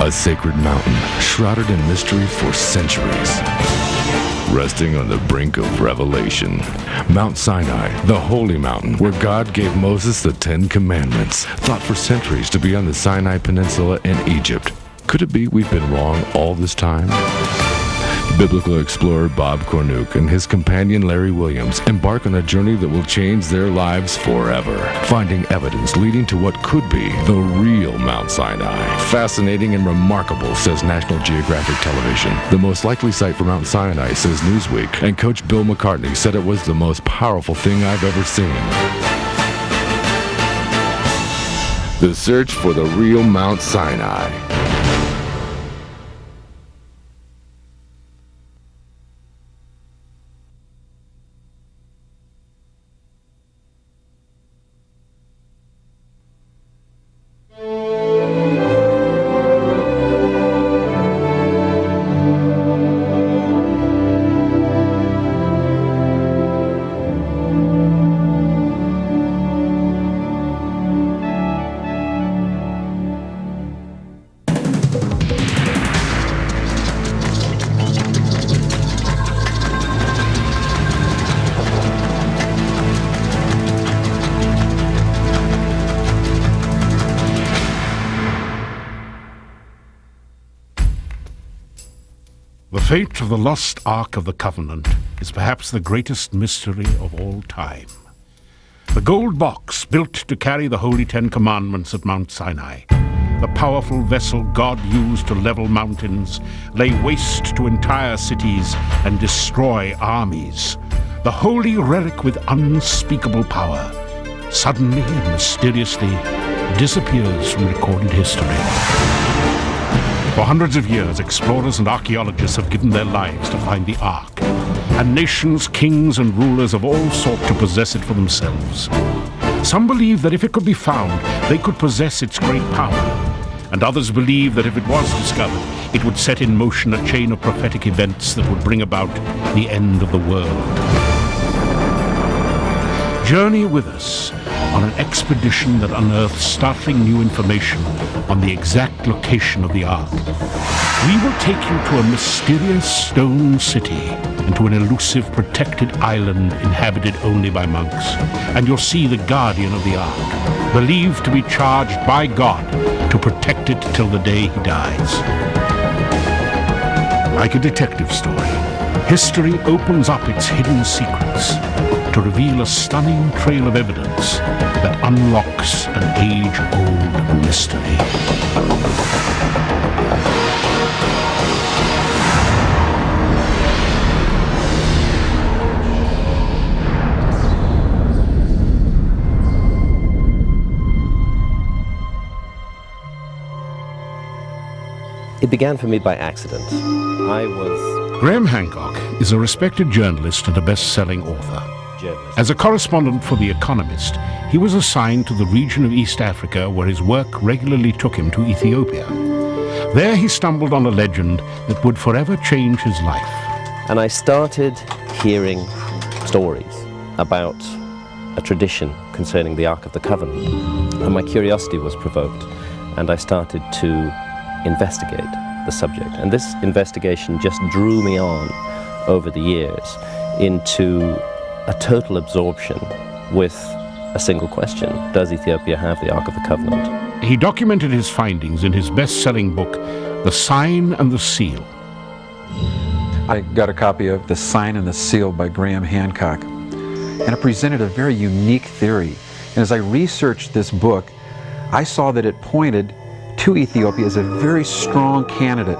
A sacred mountain shrouded in mystery for centuries. Resting on the brink of revelation. Mount Sinai, the holy mountain where God gave Moses the 10 Commandments, thought for centuries to be on the Sinai Peninsula in Egypt. Could it be we've been wrong all this time? Biblical explorer Bob Cornuke and his companion Larry Williams embark on a journey that will change their lives forever, finding evidence leading to what could be the real Mount Sinai. Fascinating and remarkable, says National Geographic Television. The most likely site for Mount Sinai, says Newsweek, and Coach Bill McCartney said it was the most powerful thing I've ever seen. The search for the real Mount Sinai. The fate of the lost Ark of the Covenant is perhaps the greatest mystery of all time. The gold box built to carry the Holy 10 Commandments at Mount Sinai, the powerful vessel God used to level mountains, lay waste to entire cities, and destroy armies, the holy relic with unspeakable power, suddenly and mysteriously disappears from recorded history. For hundreds of years, explorers and archaeologists have given their lives to find the Ark, and nations, kings, and rulers have all sought to possess it for themselves. Some believe that if it could be found, they could possess its great power, and others believe that if it was discovered, it would set in motion a chain of prophetic events that would bring about the end of the world. Journey with us on an expedition that unearths startling new information on the exact location of the Ark. We will take you to a mysterious stone city and to an elusive protected island inhabited only by monks. And you'll see the guardian of the Ark, believed to be charged by God to protect it till the day he dies. Like a detective story, history opens up its hidden secrets to reveal a stunning trail of evidence that unlocks an age-old mystery. It began for me by accident. Graham Hancock is a respected journalist and a best-selling author. As a correspondent for The Economist, he was assigned to the region of East Africa where his work regularly took him to Ethiopia. There he stumbled on a legend that would forever change his life. And I started hearing stories about a tradition concerning the Ark of the Covenant. And my curiosity was provoked, and I started to investigate the subject. And this investigation just drew me on over the years into a total absorption with a single question: does Ethiopia have the Ark of the Covenant? He documented his findings in his best-selling book, The Sign and the Seal. I got a copy of The Sign and the Seal by Graham Hancock, and it presented a very unique theory. And as I researched this book, I saw that it pointed to Ethiopia as a very strong candidate.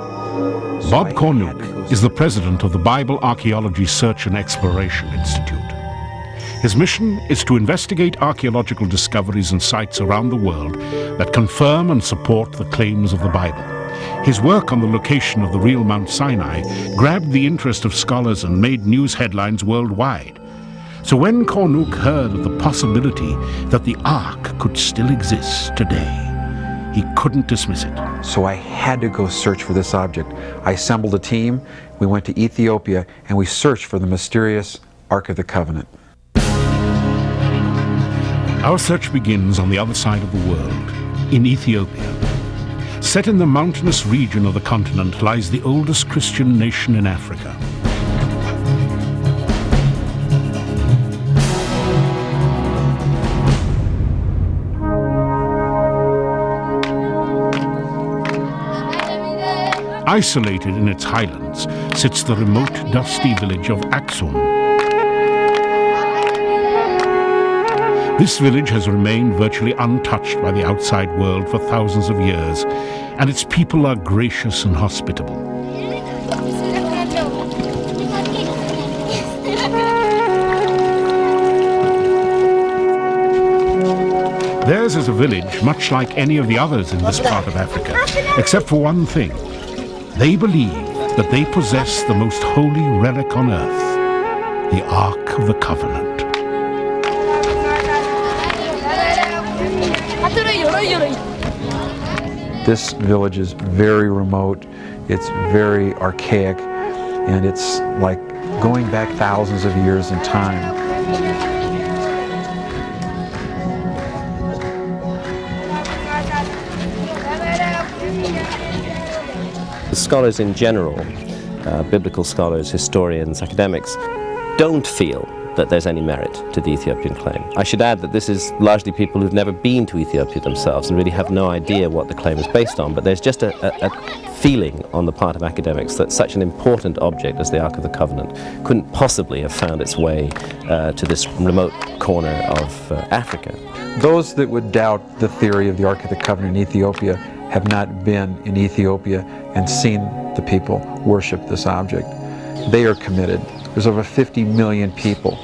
Bob Cornuke is the president of the Bible Archaeology Search and Exploration Institute. His mission is to investigate archaeological discoveries and sites around the world that confirm and support the claims of the Bible. His work on the location of the real Mount Sinai grabbed the interest of scholars and made news headlines worldwide. So when Cornuke heard of the possibility that the Ark could still exist today, he couldn't dismiss it. So I had to go search for this object. I assembled a team, we went to Ethiopia, and we searched for the mysterious Ark of the Covenant. Our search begins on the other side of the world, in Ethiopia. Set in the mountainous region of the continent lies the oldest Christian nation in Africa. Isolated in its highlands sits the remote, dusty village of Aksum. This village has remained virtually untouched by the outside world for thousands of years, and its people are gracious and hospitable. Theirs is a village much like any of the others in this part of Africa, except for one thing. They believe that they possess the most holy relic on earth, the Ark of the Covenant. This village is very remote, it's very archaic, and it's like going back thousands of years in time. Scholars in general, biblical scholars, historians, academics, don't feel that there's any merit to the Ethiopian claim. I should add that this is largely people who've never been to Ethiopia themselves and really have no idea what the claim is based on, but there's just a feeling on the part of academics that such an important object as the Ark of the Covenant couldn't possibly have found its way to this remote corner of Africa. Those that would doubt the theory of the Ark of the Covenant in Ethiopia have not been in Ethiopia and seen the people worship this object. They are committed. There's over 50 million people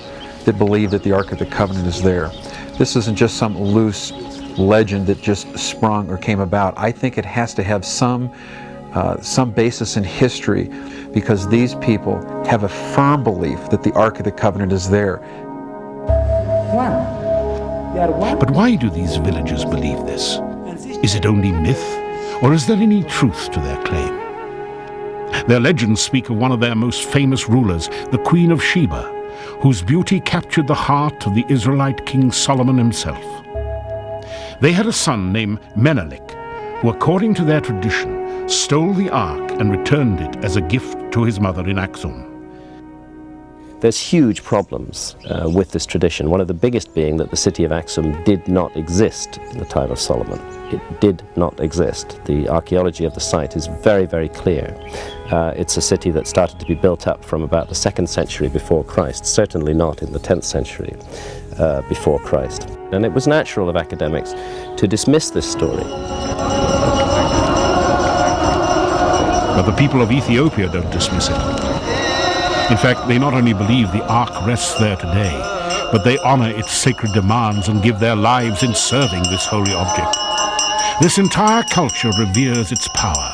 that believe that the Ark of the Covenant is there. This isn't just some loose legend that just sprung or came about. I think it has to have some basis in history, because these people have a firm belief that the Ark of the Covenant is there. But why do these villagers believe this? Is it only myth, or is there any truth to their claim? Their legends speak of one of their most famous rulers, the Queen of Sheba, whose beauty captured the heart of the Israelite King Solomon himself. They had a son named Menelik, who, according to their tradition, stole the ark and returned it as a gift to his mother in Aksum. There's huge problems with this tradition, one of the biggest being that the city of Aksum did not exist in the time of Solomon. It did not exist. The archaeology of the site is very, very clear. It's a city that started to be built up from about the 2nd century before Christ, certainly not in the 10th century before Christ. And it was natural of academics to dismiss this story. But the people of Ethiopia don't dismiss it. In fact, they not only believe the Ark rests there today, but they honor its sacred demands and give their lives in serving this holy object. This entire culture reveres its power,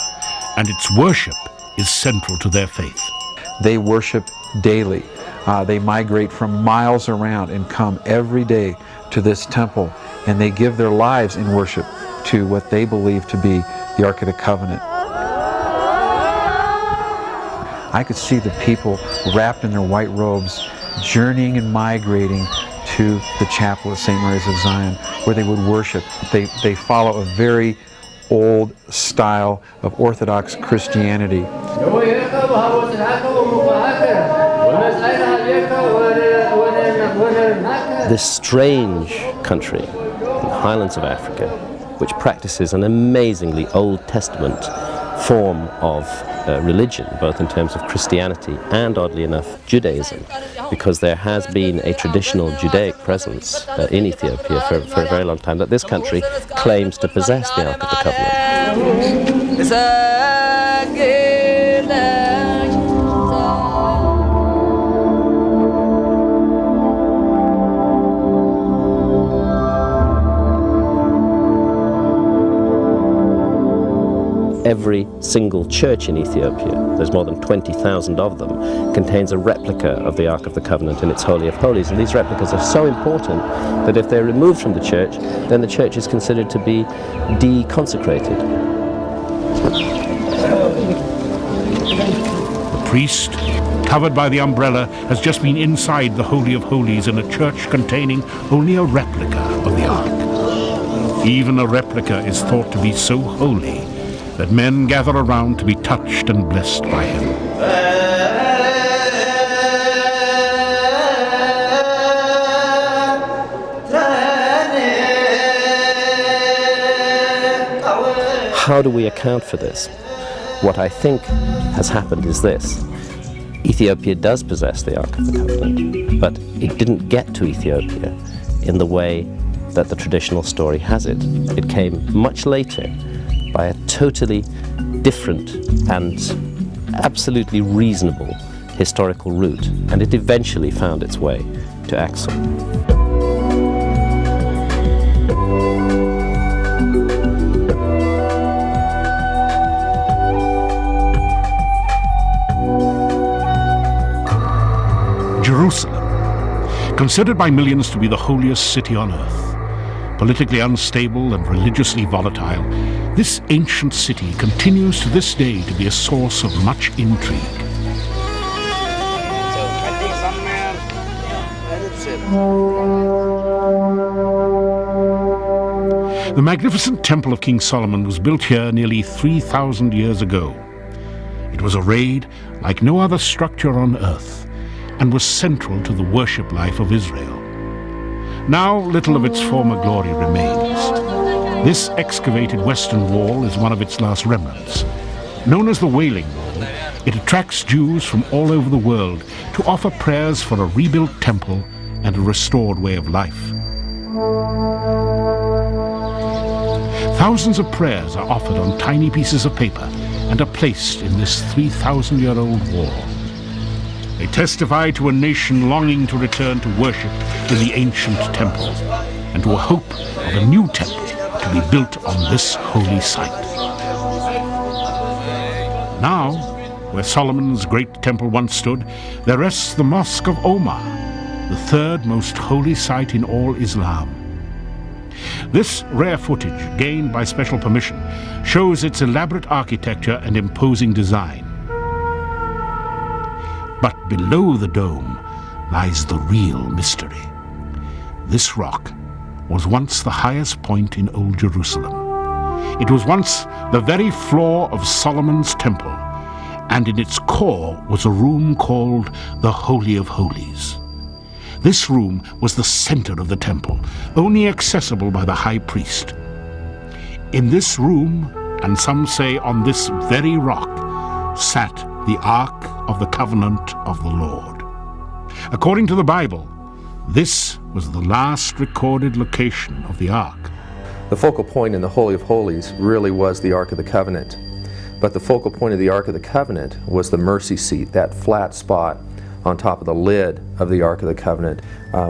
and its worship is central to their faith. They worship daily. They migrate from miles around and come every day to this temple, and they give their lives in worship to what they believe to be the Ark of the Covenant. I could see the people wrapped in their white robes, journeying and migrating to the chapel of St. Mary's of Zion, where they would worship. They follow a very old style of Orthodox Christianity. This strange country, the highlands of Africa, which practices an amazingly Old Testament form of religion, both in terms of Christianity and, oddly enough, Judaism, because there has been a traditional Judaic presence in Ethiopia for a very long time, that this country claims to possess the Ark of the Covenant. Every single church in Ethiopia, there's more than 20,000 of them, contains a replica of the Ark of the Covenant in its Holy of Holies. And these replicas are so important that if they're removed from the church, then the church is considered to be deconsecrated. The priest, covered by the umbrella, has just been inside the Holy of Holies in a church containing only a replica of the Ark. Even a replica is thought to be so holy that men gather around to be touched and blessed by him. How do we account for this? What I think has happened is this. Ethiopia does possess the Ark of the Covenant, but it didn't get to Ethiopia in the way that the traditional story has it. It came much later by a totally different and absolutely reasonable historical route, and it eventually found its way to Axel. Jerusalem, considered by millions to be the holiest city on earth, politically unstable and religiously volatile, this ancient city continues to this day to be a source of much intrigue. The magnificent Temple of King Solomon was built here nearly 3,000 years ago. It was arrayed like no other structure on earth, and was central to the worship life of Israel. Now little of its former glory remains. This excavated western wall is one of its last remnants. Known as the Wailing Wall, it attracts Jews from all over the world to offer prayers for a rebuilt temple and a restored way of life. Thousands of prayers are offered on tiny pieces of paper and are placed in this 3,000-year-old wall. They testify to a nation longing to return to worship in the ancient temple and to a hope of a new temple to be built on this holy site. Now, where Solomon's great temple once stood, there rests the Mosque of Omar, the third most holy site in all Islam. This rare footage, gained by special permission, shows its elaborate architecture and imposing design. But below the dome lies the real mystery. This rock was once the highest point in Old Jerusalem. It was once the very floor of Solomon's temple, and in its core was a room called the Holy of Holies. This room was the center of the temple, only accessible by the high priest. In this room, and some say on this very rock, sat the Ark of the Covenant of the Lord. According to the Bible, this was the last recorded location of the Ark. The focal point in the Holy of Holies really was the Ark of the Covenant. But the focal point of the Ark of the Covenant was the mercy seat, that flat spot on top of the lid of the Ark of the Covenant.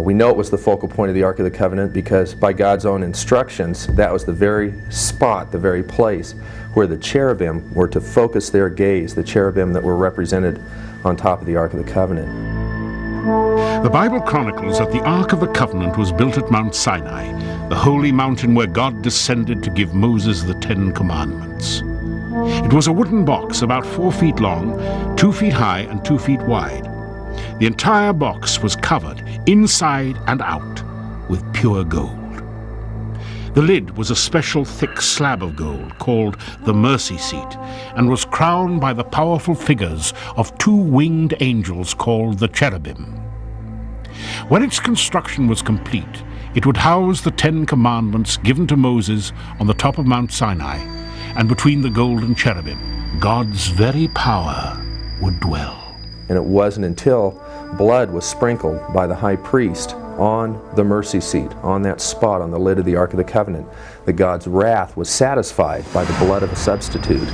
We know it was the focal point of the Ark of the Covenant because by God's own instructions, that was the very spot, the very place where the cherubim were to focus their gaze, the cherubim that were represented on top of the Ark of the Covenant. The Bible chronicles that the Ark of the Covenant was built at Mount Sinai, the holy mountain where God descended to give Moses the 10 Commandments. It was a wooden box about 4 feet long, 2 feet high, and 2 feet wide. The entire box was covered, inside and out, with pure gold. The lid was a special thick slab of gold called the mercy seat and was crowned by the powerful figures of 2 winged angels called the cherubim. When its construction was complete, it would house the 10 Commandments given to Moses on the top of Mount Sinai, and between the golden cherubim, God's very power would dwell. And it wasn't until blood was sprinkled by the high priest on the mercy seat, on that spot on the lid of the Ark of the Covenant, that God's wrath was satisfied by the blood of a substitute.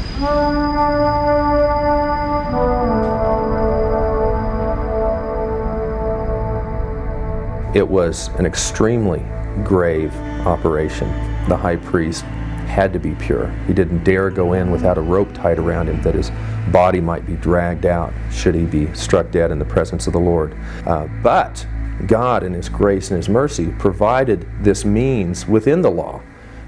It was an extremely grave operation. The high priest had to be pure. He didn't dare go in without a rope tied around him that his body might be dragged out should he be struck dead in the presence of the Lord. But God in His grace and His mercy provided this means within the law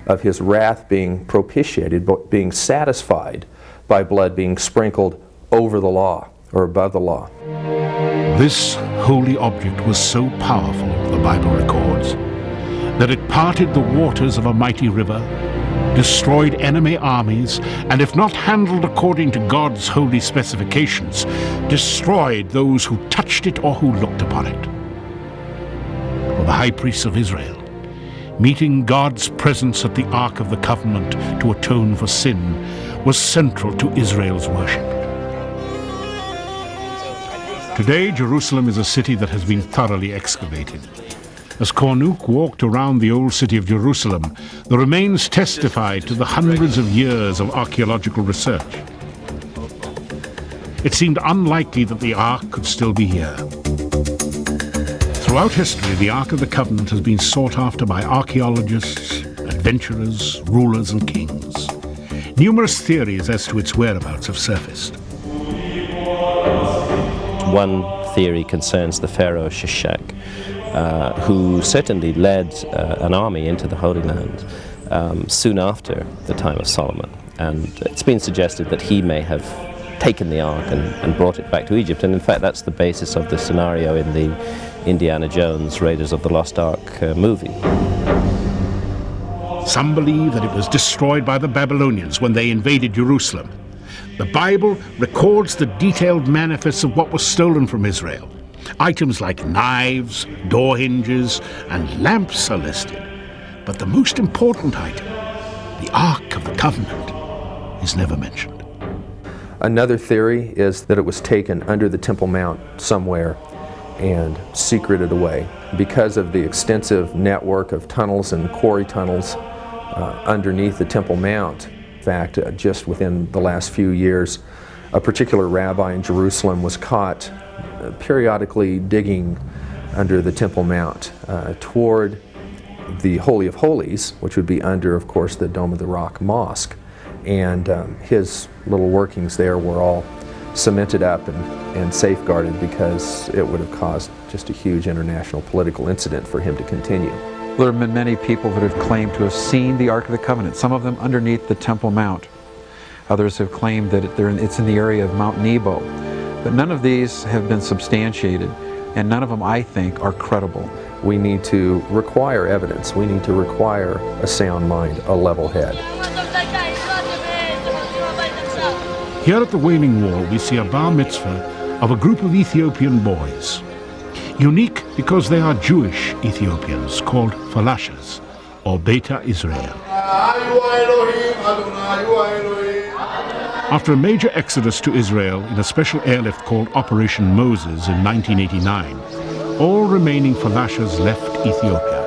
of His wrath being propitiated, being satisfied by blood being sprinkled over the law or above the law. This holy object was so powerful, the Bible records, that it parted the waters of a mighty river, destroyed enemy armies, and if not handled according to God's holy specifications, destroyed those who touched it or who looked upon it. For the high priests of Israel, meeting God's presence at the Ark of the Covenant to atone for sin was central to Israel's worship. Today, Jerusalem is a city that has been thoroughly excavated. As Cornuke walked around the old city of Jerusalem, the remains testified to the hundreds of years of archaeological research. It seemed unlikely that the Ark could still be here. Throughout history, the Ark of the Covenant has been sought after by archaeologists, adventurers, rulers, and kings. Numerous theories as to its whereabouts have surfaced. One theory concerns the pharaoh Shishak, who certainly led an army into the Holy Land soon after the time of Solomon. And it's been suggested that he may have taken the Ark and brought it back to Egypt. And in fact, that's the basis of the scenario in the Indiana Jones Raiders of the Lost Ark movie. Some believe that it was destroyed by the Babylonians when they invaded Jerusalem. The Bible records the detailed manifests of what was stolen from Israel. Items like knives, door hinges, and lamps are listed. But the most important item, the Ark of the Covenant, is never mentioned. Another theory is that it was taken under the Temple Mount somewhere and secreted away because of the extensive network of tunnels and quarry tunnels underneath the Temple Mount. In fact, just within the last few years, a particular rabbi in Jerusalem was caught periodically digging under the Temple Mount toward the Holy of Holies, which would be under, of course, the Dome of the Rock Mosque. And his little workings there were all cemented up and safeguarded because it would have caused just a huge international political incident for him to continue. There have been many people that have claimed to have seen the Ark of the Covenant, some of them underneath the Temple Mount. Others have claimed that it's in the area of Mount Nebo. But none of these have been substantiated, and none of them, I think, are credible. We need to require evidence. We need to require a sound mind, a level head. Here at the Wailing Wall, we see a bar mitzvah of a group of Ethiopian boys. Unique because they are Jewish Ethiopians called Falashas, or Beta Israel. After a major exodus to Israel in a special airlift called Operation Moses in 1989, all remaining Falashas left Ethiopia.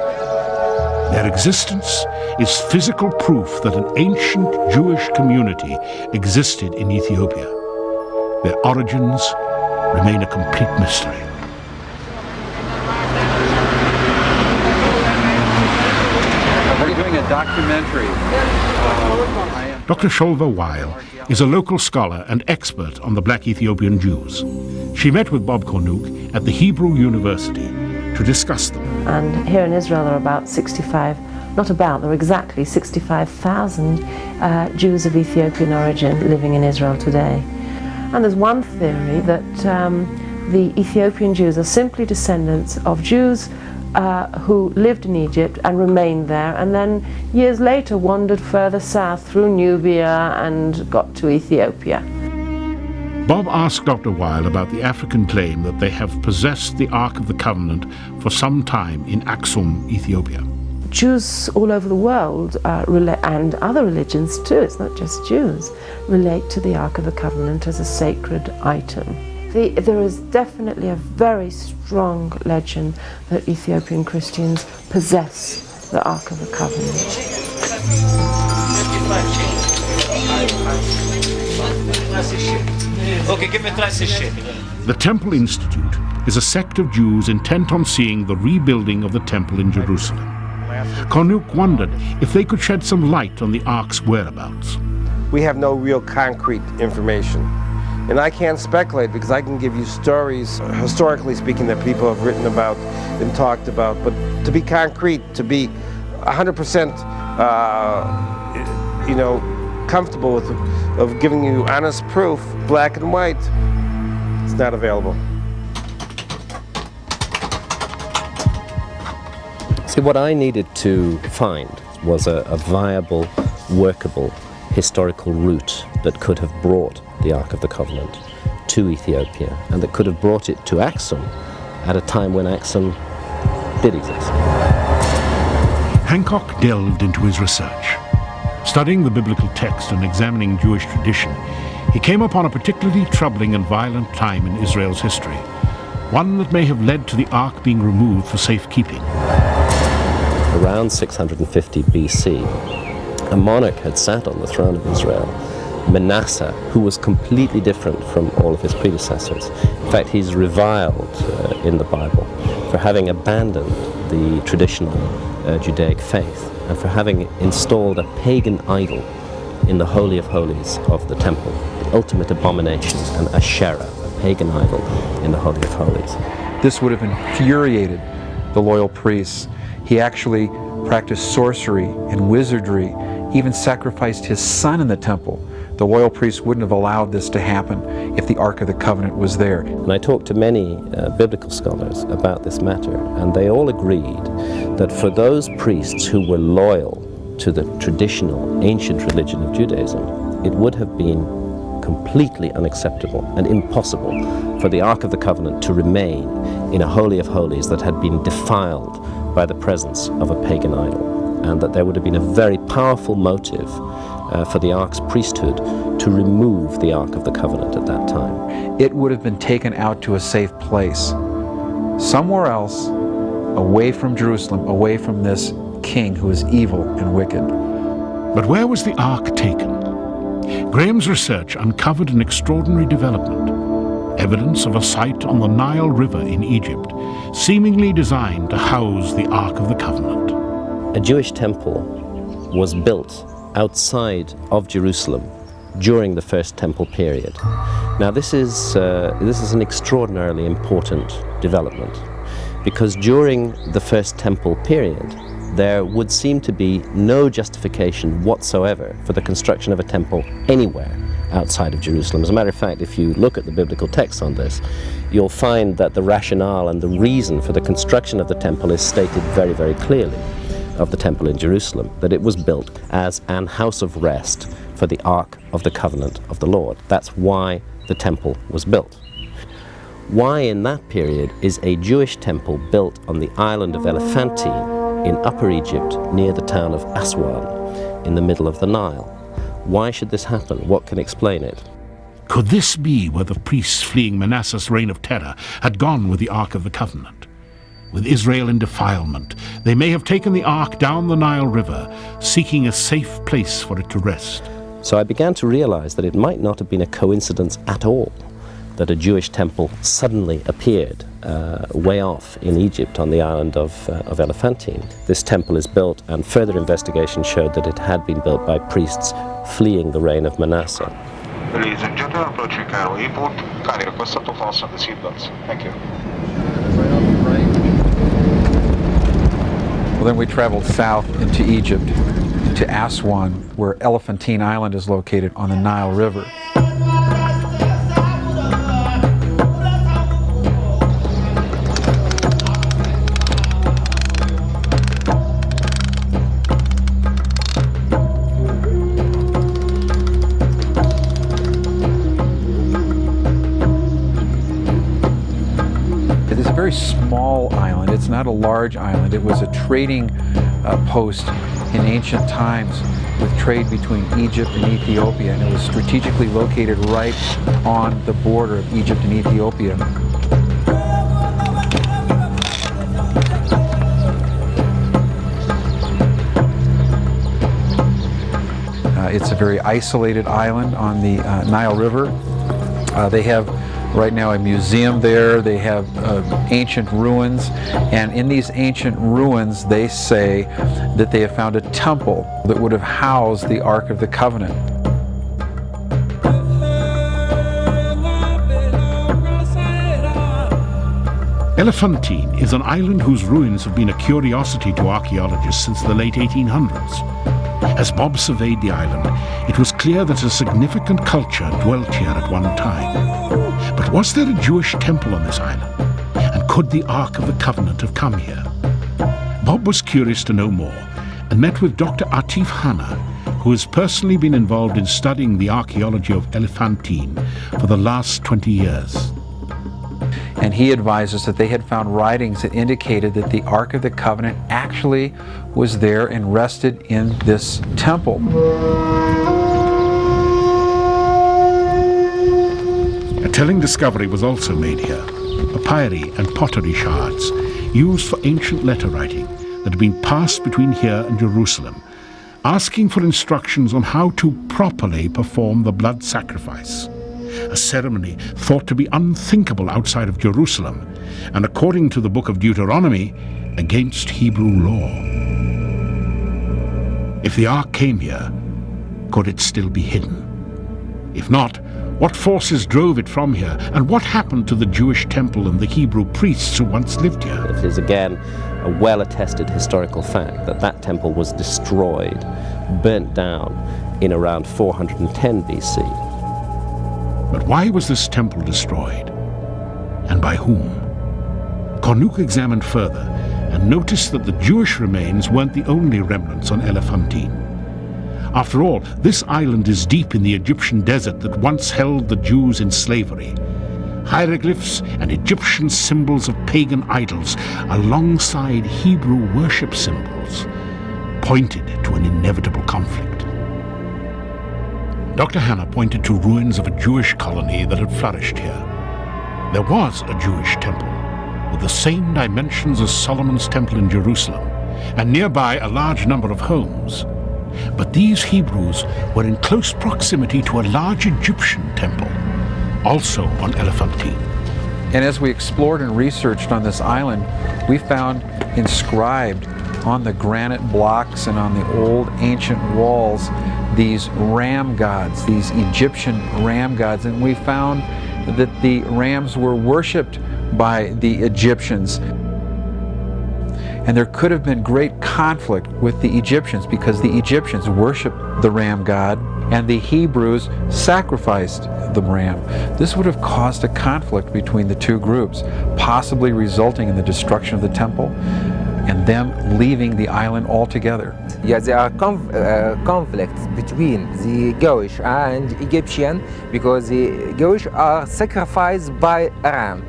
Their existence is physical proof that an ancient Jewish community existed in Ethiopia. Their origins remain a complete mystery. We're doing a documentary. Dr. Sholva Weil is a local scholar and expert on the black Ethiopian Jews. She met with Bob Cornuke at the Hebrew University to discuss them. And here in Israel there are about 65, there are exactly 65,000 Jews of Ethiopian origin living in Israel today. And there's one theory that the Ethiopian Jews are simply descendants of Jews who lived in Egypt and remained there, and then years later wandered further south through Nubia and got to Ethiopia. Bob asked Dr. Weil about the African claim that they have possessed the Ark of the Covenant for some time in Aksum, Ethiopia. Jews all over the world, and other religions too, it's not just Jews, relate to the Ark of the Covenant as a sacred item. There is definitely a very strong legend that Ethiopian Christians possess the Ark of the Covenant. The Temple Institute is a sect of Jews intent on seeing the rebuilding of the temple in Jerusalem. Cornuke wondered if they could shed some light on the Ark's whereabouts. We have no real concrete information. And I can't speculate because I can give you stories, historically speaking, that people have written about and talked about. But to be concrete, to be 100%, comfortable with of giving you honest proof, black and white, it's not available. See, what I needed to find was a viable workable historical route that could have brought the Ark of the Covenant to Ethiopia, and that could have brought it to Axum at a time when Axum did exist. Hancock delved into his research. Studying the biblical text and examining Jewish tradition, he came upon a particularly troubling and violent time in Israel's history, one that may have led to the Ark being removed for safekeeping. Around 650 BC, a monarch had sat on the throne of Israel, Manasseh, who was completely different from all of his predecessors. In fact, he's reviled in the Bible for having abandoned the traditional Judaic faith and for having installed a pagan idol in the Holy of Holies of the temple, the ultimate abomination, an Asherah, a pagan idol in the Holy of Holies. This would have infuriated the loyal priests. He actually practiced sorcery and wizardry, even sacrificed his son in the temple. The loyal priests wouldn't have allowed this to happen if the Ark of the Covenant was there. And I talked to many biblical scholars about this matter, and they all agreed that for those priests who were loyal to the traditional ancient religion of Judaism, it would have been completely unacceptable and impossible for the Ark of the Covenant to remain in a Holy of Holies that had been defiled by the presence of a pagan idol, and that there would have been a very powerful motive for the Ark's priesthood to remove the Ark of the Covenant at that time. It would have been taken out to a safe place, somewhere else, away from Jerusalem, away from this king who is evil and wicked. But where was the Ark taken? Graham's research uncovered an extraordinary development, evidence of a site on the Nile River in Egypt, seemingly designed to house the Ark of the Covenant. A Jewish temple was built outside of Jerusalem during the First Temple period. Now this is an extraordinarily important development, because during the First Temple period there would seem to be no justification whatsoever for the construction of a temple anywhere outside of Jerusalem. As a matter of fact, if you look at the biblical texts on this, you'll find that the rationale and the reason for the construction of the temple is stated very, very clearly of the temple in Jerusalem, that it was built as an house of rest for the Ark of the Covenant of the Lord. That's why the temple was built. Why in that period is a Jewish temple built on the island of Elephantine in Upper Egypt near the town of Aswan in the middle of the Nile? Why should this happen? What can explain it? Could this be where the priests fleeing Manasseh's reign of terror had gone with the Ark of the Covenant? With Israel in defilement, they may have taken the Ark down the Nile River, seeking a safe place for it to rest. So I began to realize that it might not have been a coincidence at all that a Jewish temple suddenly appeared way off in Egypt on the island of Elephantine. This temple is built, and further investigation showed that it had been built by priests fleeing the reign of Manasseh. Ladies and gentlemen, approaching Cairo Airport. Kindly request to fasten the seatbelts. Thank you. Well, then we traveled south into Egypt, to Aswan, where Elephantine Island is located on the Nile River. It is a very small island. It's not a large island. It was a trading post in ancient times with trade between Egypt and Ethiopia, and it was strategically located right on the border of Egypt and Ethiopia. It's a very isolated island on the Nile River. They have right now a museum there. They have ancient ruins, and in these ancient ruins they say that they have found a temple that would have housed the Ark of the Covenant. Elephantine is an island whose ruins have been a curiosity to archaeologists since the late 1800s. As Bob surveyed the island, it was clear that a significant culture dwelt here at one time. But was there a Jewish temple on this island? And could the Ark of the Covenant have come here? Bob was curious to know more and met with Dr. Atif Hanna, who has personally been involved in studying the archaeology of Elephantine for the last 20 years. And he advised us that they had found writings that indicated that the Ark of the Covenant actually was there and rested in this temple. A telling discovery was also made here: papyri and pottery shards used for ancient letter writing that had been passed between here and Jerusalem, asking for instructions on how to properly perform the blood sacrifice, a ceremony thought to be unthinkable outside of Jerusalem, and according to the book of Deuteronomy, against Hebrew law. If the ark came here, could it still be hidden? If not, what forces drove it from here, and what happened to the Jewish temple and the Hebrew priests who once lived here? It is again a well-attested historical fact that that temple was destroyed, burnt down in around 410 BC. But why was this temple destroyed? And by whom? Cornuke examined further and noticed that the Jewish remains weren't the only remnants on Elephantine. After all, this island is deep in the Egyptian desert that once held the Jews in slavery. Hieroglyphs and Egyptian symbols of pagan idols alongside Hebrew worship symbols pointed to an inevitable conflict. Dr. Hannah pointed to ruins of a Jewish colony that had flourished here. There was a Jewish temple with the same dimensions as Solomon's temple in Jerusalem, and nearby a large number of homes. But these Hebrews were in close proximity to a large Egyptian temple, also on Elephantine. And as we explored and researched on this island, we found inscribed on the granite blocks and on the old ancient walls these ram gods, these Egyptian ram gods, and we found that the rams were worshipped by the Egyptians. And there could have been great conflict with the Egyptians because the Egyptians worshipped the ram god and the Hebrews sacrificed the ram. This would have caused a conflict between the two groups, possibly resulting in the destruction of the temple and them leaving the island altogether. Yeah, there are conflicts between the Jewish and Egyptian because the Jewish are sacrificed by a ram,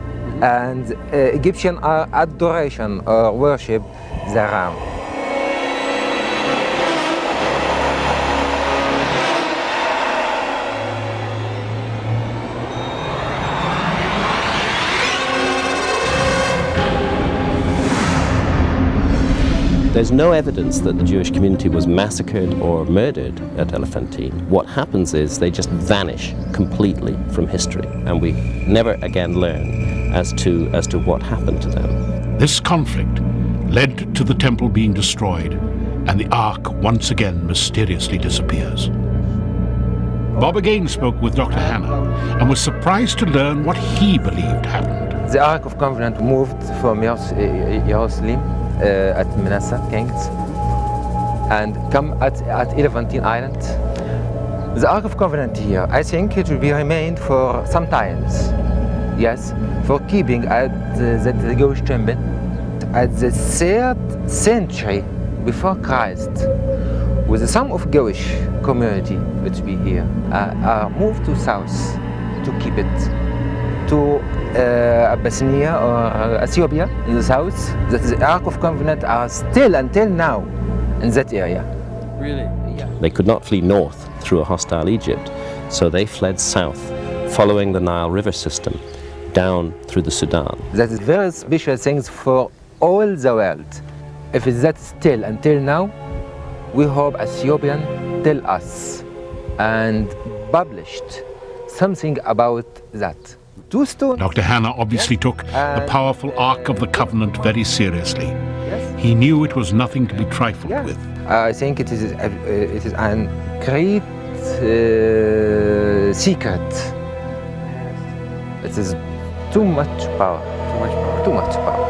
and Egyptian are adoration or worship the ram. There's no evidence that the Jewish community was massacred or murdered at Elephantine. What happens is they just vanish completely from history, and we never again learn as to what happened to them. This conflict led to the temple being destroyed, and the ark once again mysteriously disappears. Bob again spoke with Dr. Hannah and was surprised to learn what he believed happened. The Ark of Covenant moved from Jerusalem at Manasseh Kings and come at Elephantine Island. The Ark of Covenant here, I think it will be remained for some times. Yes, for keeping at the Jewish temple at the 3rd century before Christ, with some of Jewish community which be here are moved to south to keep it to Abyssinia or Ethiopia in the south. The Ark of Covenant are still until now in that area. Really? Yeah. They could not flee north through a hostile Egypt, so they fled south, following the Nile River system, down through the Sudan. That is very special things for all the world. If it's that still until now, we hope Ethiopian tell us and published something about that. Dr. Hannah obviously took the powerful Ark of the Covenant very seriously. Yes. He knew it was nothing to be trifled with. I think it is a great secret. It is too much power. Too much power.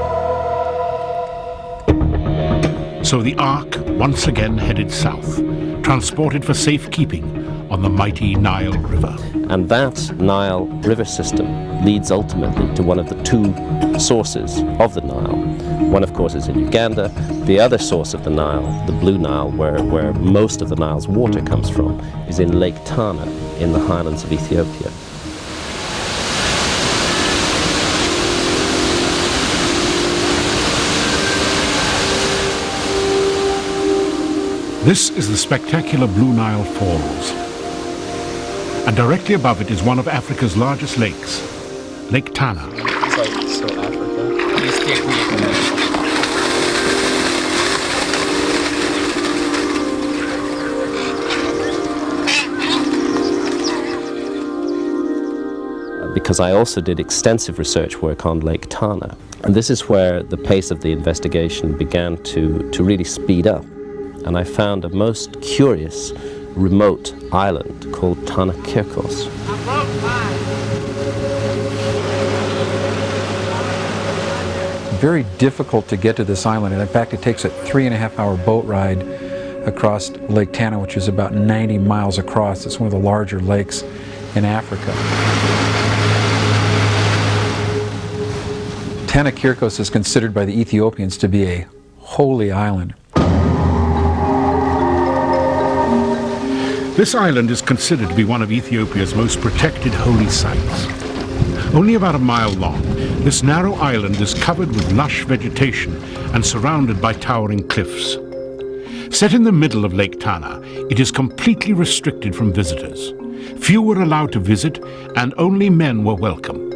So the Ark once again headed south, transported for safekeeping on the mighty Nile River. And that Nile River system leads ultimately to one of the two sources of the Nile. One, of course, is in Uganda. The other source of the Nile, the Blue Nile, where most of the Nile's water comes from, is in Lake Tana in the highlands of Ethiopia. This is the spectacular Blue Nile Falls. And directly above it is one of Africa's largest lakes, Lake Tana. It's like, so Africa. Please take me a minute. Because I also did extensive research work on Lake Tana. And this is where the pace of the investigation began to really speed up. And I found a most curious, remote island called Tana Kirkos. Very difficult to get to this island, and in fact it takes a 3.5-hour boat ride across Lake Tana, which is about 90 miles across. It's one of the larger lakes in Africa. Tana Kirkos is considered by the Ethiopians to be a holy island. This island is considered to be one of Ethiopia's most protected holy sites. Only about a mile long, this narrow island is covered with lush vegetation and surrounded by towering cliffs. Set in the middle of Lake Tana, it is completely restricted from visitors. Few were allowed to visit, and only men were welcome.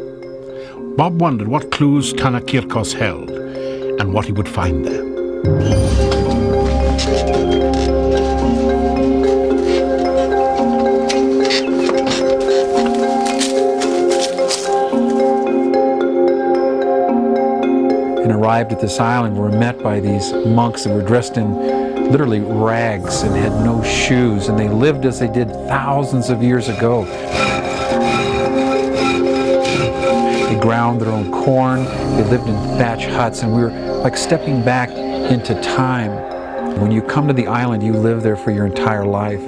Bob wondered what clues Tana Kirkos held and what he would find there. And arrived at this island, we were met by these monks that were dressed in literally rags and had no shoes, and they lived as they did thousands of years ago. They ground their own corn, they lived in thatch huts, and we were like stepping back into time. When you come to the island, you live there for your entire life.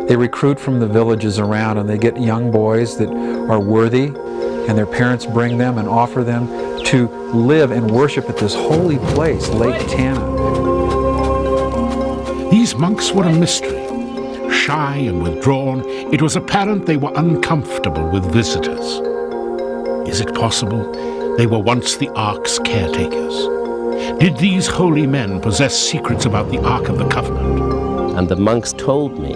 They recruit from the villages around, and they get young boys that are worthy, and their parents bring them and offer them to live and worship at this holy place, Lake Tana. These monks were a mystery. Shy and withdrawn, it was apparent they were uncomfortable with visitors. Is it possible they were once the Ark's caretakers? Did these holy men possess secrets about the Ark of the Covenant? And the monks told me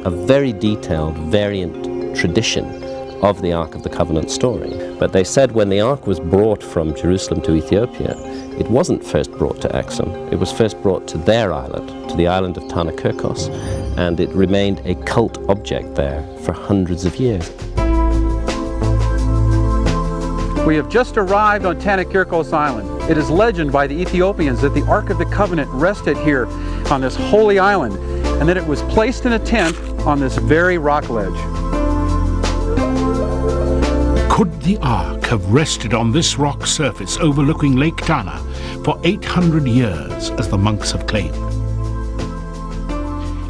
a very detailed variant tradition of the Ark of the Covenant story. But they said when the Ark was brought from Jerusalem to Ethiopia, it wasn't first brought to Axum. It was first brought to their island, to the island of Tana Kirkos, and it remained a cult object there for hundreds of years. We have just arrived on Tana Kirkos Island. It is legend by the Ethiopians that the Ark of the Covenant rested here on this holy island, and that it was placed in a tent on this very rock ledge. Could the Ark have rested on this rock surface overlooking Lake Tana for 800 years, as the monks have claimed?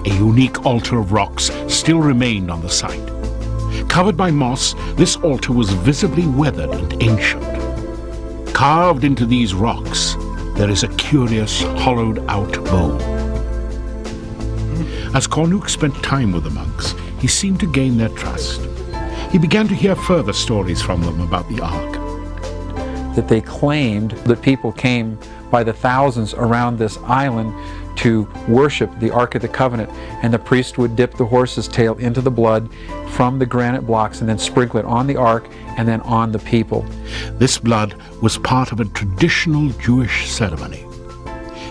A unique altar of rocks still remained on the site. Covered by moss, this altar was visibly weathered and ancient. Carved into these rocks, there is a curious hollowed-out bowl. As Cornuke spent time with the monks, he seemed to gain their trust. He began to hear further stories from them about the Ark. That they claimed that people came by the thousands around this island to worship the Ark of the Covenant, and the priest would dip the horse's tail into the blood from the granite blocks and then sprinkle it on the Ark and then on the people. This blood was part of a traditional Jewish ceremony.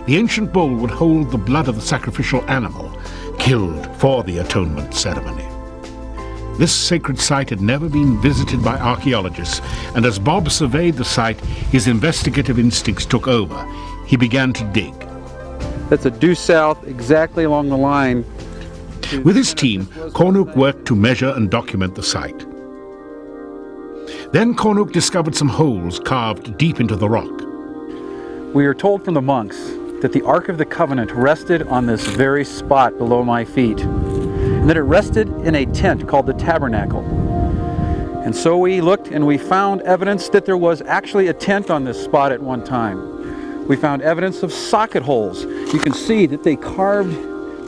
The ancient bowl would hold the blood of the sacrificial animal killed for the atonement ceremony. This sacred site had never been visited by archaeologists, and as Bob surveyed the site, his investigative instincts took over. He began to dig. That's a due south, exactly along the line. With his team, Cornuke worked to measure and document the site. Then Cornuke discovered some holes carved deep into the rock. We are told from the monks that the Ark of the Covenant rested on this very spot below my feet. and that it rested in a tent called the tabernacle. And so we looked and we found evidence that there was actually a tent on this spot at one time. We found evidence of socket holes. You can see that they carved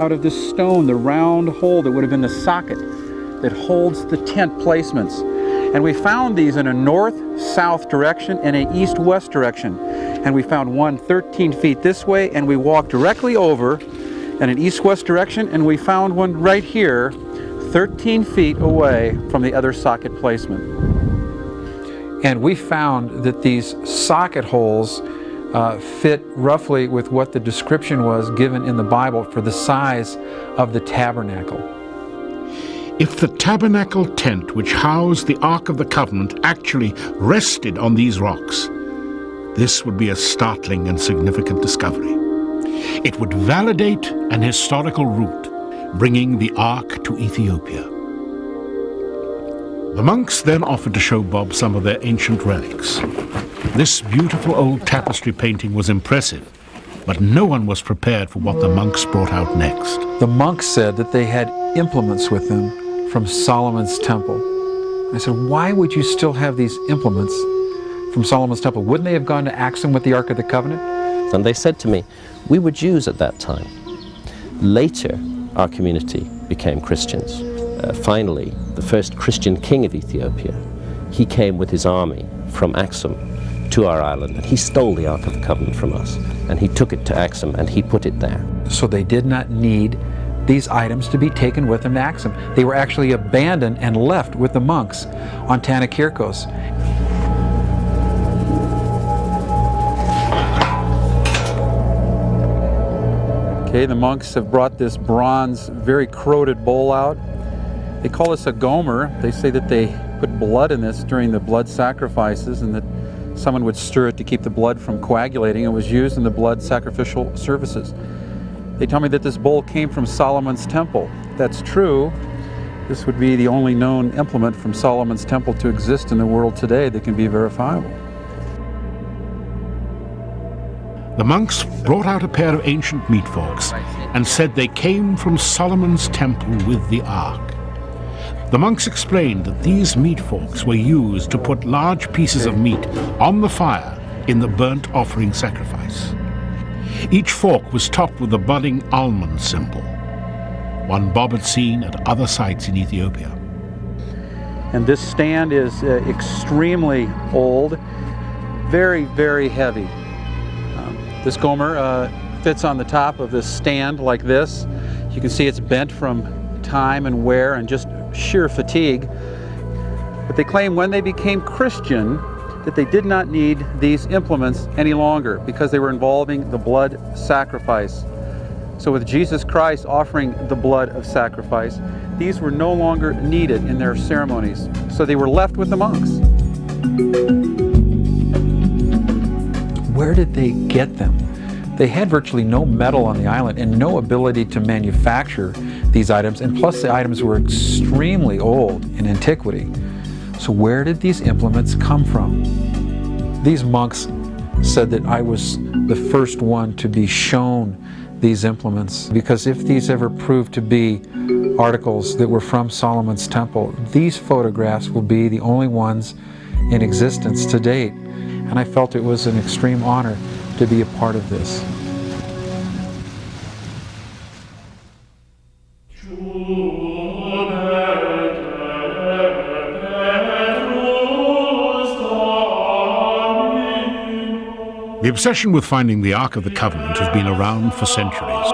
out of this stone the round hole that would have been the socket that holds the tent placements. And we found these in a north-south direction and an east-west direction. And we found one 13 feet this way, and we walked directly over in an east-west direction, and we found one right here 13 feet away from the other socket placement. And we found that these socket holes fit roughly with what the description was given in the Bible for the size of the tabernacle. If the tabernacle tent which housed the Ark of the Covenant actually rested on these rocks, this would be a startling and significant discovery. It would validate an historical route, bringing the Ark to Ethiopia. The monks then offered to show Bob some of their ancient relics. This beautiful old tapestry painting was impressive, but no one was prepared for what the monks brought out next. The monks said that they had implements with them from Solomon's temple. I said, why would you still have these implements from Solomon's temple? Wouldn't they have gone to Axum with the Ark of the Covenant? And they said to me, we were Jews at that time. Later, our community became Christians. Finally, the first Christian king of Ethiopia, he came with his army from Axum to our island, and he stole the Ark of the Covenant from us, and he took it to Axum and he put it there. So they did not need these items to be taken with them to Axum. They were actually abandoned and left with the monks on Tanakirkos. Okay, the monks have brought this bronze, very corroded bowl out. They call this a gomer. They say that they put blood in this during the blood sacrifices, and that someone would stir it to keep the blood from coagulating. It was used in the blood sacrificial services. They tell me that this bowl came from Solomon's temple. If that's true, this would be the only known implement from Solomon's temple to exist in the world today that can be verifiable. The monks brought out a pair of ancient meat forks and said they came from Solomon's temple with the Ark. The monks explained that these meat forks were used to put large pieces of meat on the fire in the burnt offering sacrifice. Each fork was topped with the budding almond symbol, one Bob had seen at other sites in Ethiopia. And this stand is extremely old, very, very heavy. This gomer fits on the top of this stand like this. You can see it's bent from time and wear and just sheer fatigue. But they claim when they became Christian that they did not need these implements any longer because they were involving the blood sacrifice. So with Jesus Christ offering the blood of sacrifice, these were no longer needed in their ceremonies. So they were left with the monks. Where did they get them? They had virtually no metal on the island and no ability to manufacture these items, and plus the items were extremely old in antiquity. So where did these implements come from? These monks said that I was the first one to be shown these implements, because if these ever proved to be articles that were from Solomon's temple, these photographs will be the only ones in existence to date. And I felt it was an extreme honor to be a part of this. The obsession with finding the Ark of the Covenant has been around for centuries.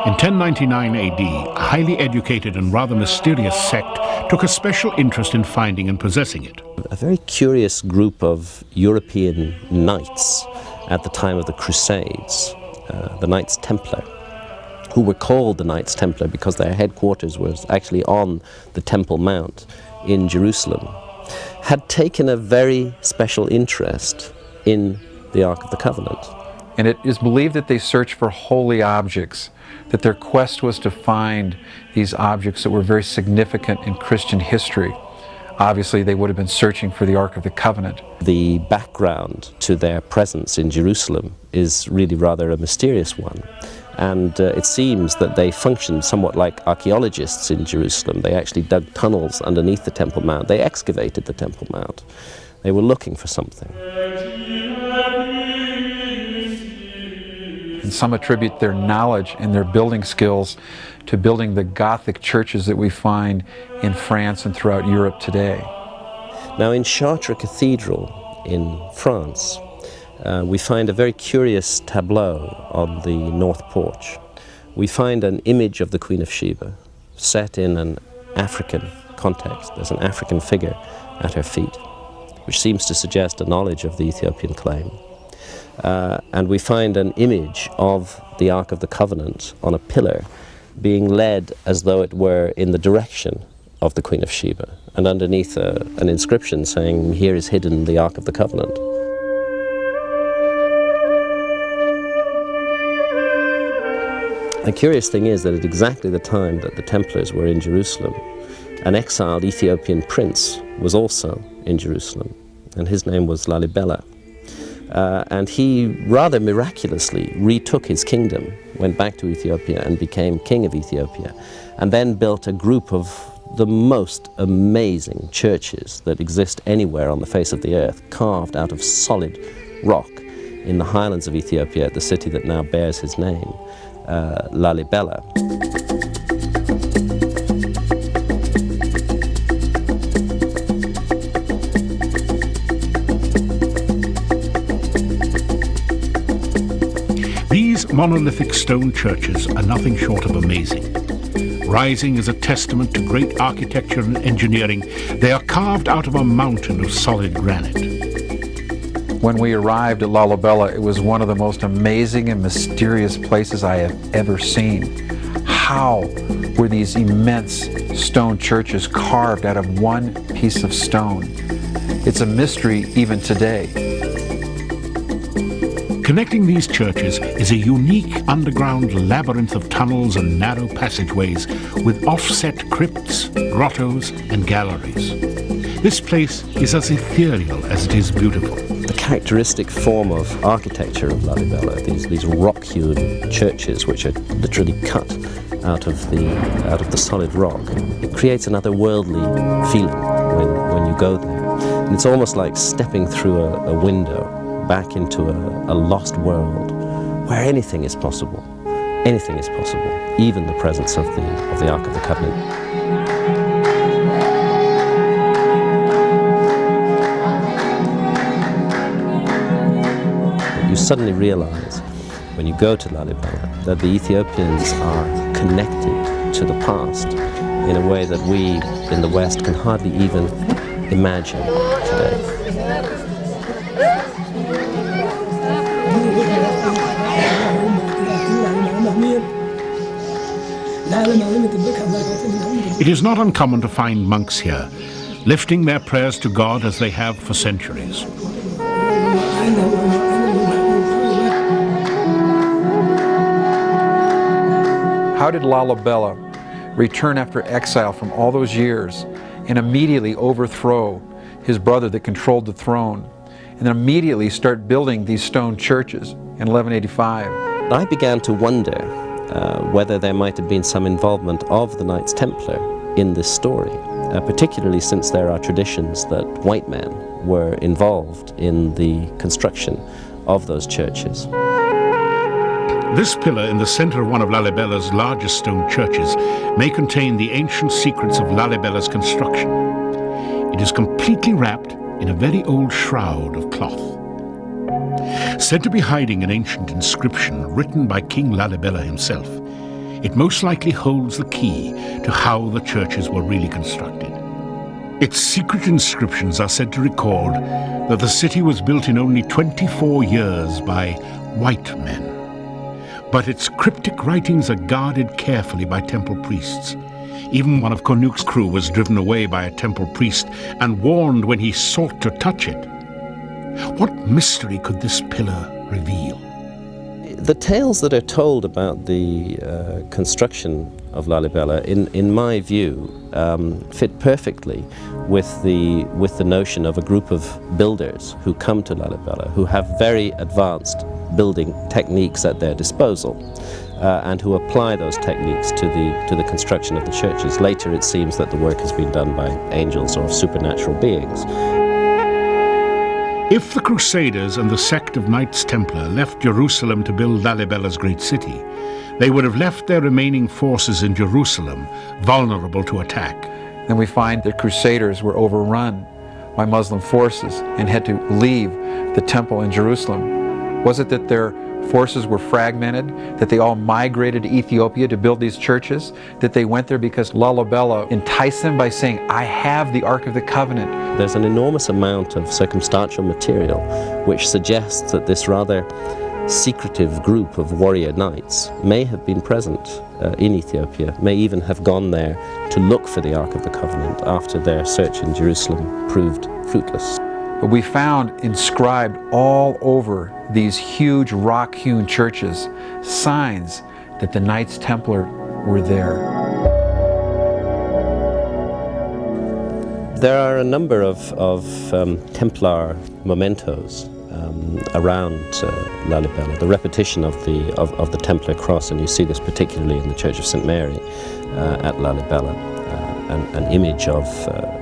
In 1099 AD, a highly educated and rather mysterious sect took a special interest in finding and possessing it. A very curious group of European knights at the time of the Crusades, the Knights Templar, who were called the Knights Templar because their headquarters was actually on the Temple Mount in Jerusalem, had taken a very special interest in the Ark of the Covenant. And it is believed that they searched for holy objects, that their quest was to find these objects that were very significant in Christian history. Obviously, they would have been searching for the Ark of the Covenant. The background to their presence in Jerusalem is really rather a mysterious one. And it seems that they functioned somewhat like archaeologists in Jerusalem. They actually dug tunnels underneath the Temple Mount. They excavated the Temple Mount. They were looking for something. And some attribute their knowledge and their building skills to building the Gothic churches that we find in France and throughout Europe today. Now in Chartres Cathedral in France, we find a very curious tableau on the north porch. We find an image of the Queen of Sheba set in an African context. There's an African figure at her feet, which seems to suggest a knowledge of the Ethiopian claim. And we find an image of the Ark of the Covenant on a pillar being led as though it were in the direction of the Queen of Sheba, and underneath an inscription saying, "Here is hidden the Ark of the Covenant." The curious thing is that at exactly the time that the Templars were in Jerusalem, an exiled Ethiopian prince was also in Jerusalem, and his name was Lalibela. And he rather miraculously retook his kingdom, went back to Ethiopia and became king of Ethiopia, and then built a group of the most amazing churches that exist anywhere on the face of the earth, carved out of solid rock in the highlands of Ethiopia at the city that now bears his name, Lalibela. These monolithic stone churches are nothing short of amazing. Rising as a testament to great architecture and engineering, they are carved out of a mountain of solid granite. When we arrived at Lalibela, it was one of the most amazing and mysterious places I have ever seen. How were these immense stone churches carved out of one piece of stone? It's a mystery even today. Connecting these churches is a unique underground labyrinth of tunnels and narrow passageways with offset crypts, grottos, and galleries. This place is as ethereal as it is beautiful. The characteristic form of architecture of Lalibela, these rock-hewn churches which are literally cut out of the solid rock, it creates an otherworldly feeling when you go there. And it's almost like stepping through a window back into a lost world where anything is possible. Anything is possible, even the presence of the Ark of the Covenant. But you suddenly realize when you go to Lalibela that the Ethiopians are connected to the past in a way that we in the West can hardly even imagine today. It is not uncommon to find monks here, lifting their prayers to God as they have for centuries. How did Lalibela return after exile from all those years and immediately overthrow his brother that controlled the throne, and then immediately start building these stone churches in 1185? I began to wonder whether there might have been some involvement of the Knights Templar in this story, particularly since there are traditions that white men were involved in the construction of those churches. This pillar in the center of one of Lalibela's largest stone churches may contain the ancient secrets of Lalibela's construction. It is completely wrapped in a very old shroud of cloth. Said to be hiding an ancient inscription written by King Lalibela himself, it most likely holds the key to how the churches were really constructed. Its secret inscriptions are said to record that the city was built in only 24 years by white men. But its cryptic writings are guarded carefully by temple priests. Even one of Cornuke's crew was driven away by a temple priest and warned when he sought to touch it. What mystery could this pillar reveal? The tales that are told about the construction of Lalibela, in my view, fit perfectly with the notion of a group of builders who come to Lalibela, who have very advanced building techniques at their disposal, and who apply those techniques to the construction of the churches. Later, it seems that the work has been done by angels or supernatural beings. If the Crusaders and the sect of Knights Templar left Jerusalem to build Lalibela's great city, they would have left their remaining forces in Jerusalem vulnerable to attack. Then we find that Crusaders were overrun by Muslim forces and had to leave the temple in Jerusalem. Was it that their forces were fragmented, that they all migrated to Ethiopia to build these churches, that they went there because Lalibela enticed them by saying, I have the Ark of the Covenant? There's an enormous amount of circumstantial material which suggests that this rather secretive group of warrior knights may have been present in Ethiopia, may even have gone there to look for the Ark of the Covenant after their search in Jerusalem proved fruitless. But we found inscribed all over these huge rock-hewn churches signs that the Knights Templar were there. There are a number of Templar mementos around Lalibela. The repetition of the Templar cross, and you see this particularly in the Church of St. Mary at Lalibela. An image of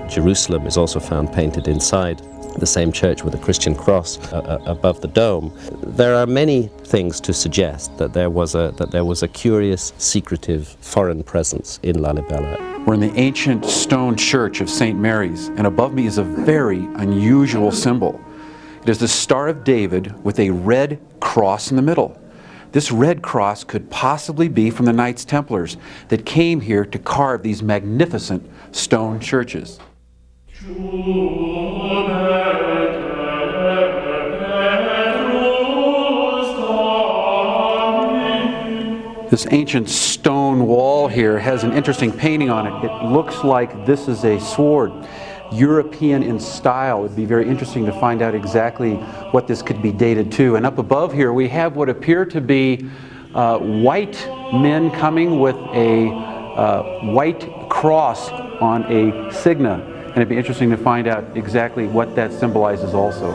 Jerusalem is also found painted inside the same church with a Christian cross above the dome. There are many things to suggest that there was a curious, secretive foreign presence in Lalibela. We're in the ancient stone church of St. Mary's, and above me is a very unusual symbol. It is the Star of David with a red cross in the middle. This red cross could possibly be from the Knights Templars that came here to carve these magnificent stone churches. This ancient stone wall here has an interesting painting on it. It looks like this is a sword, European in style. It would be very interesting to find out exactly what this could be dated to. And up above here we have what appear to be white men coming with a white cross on a signa. And it'd be interesting to find out exactly what that symbolizes also.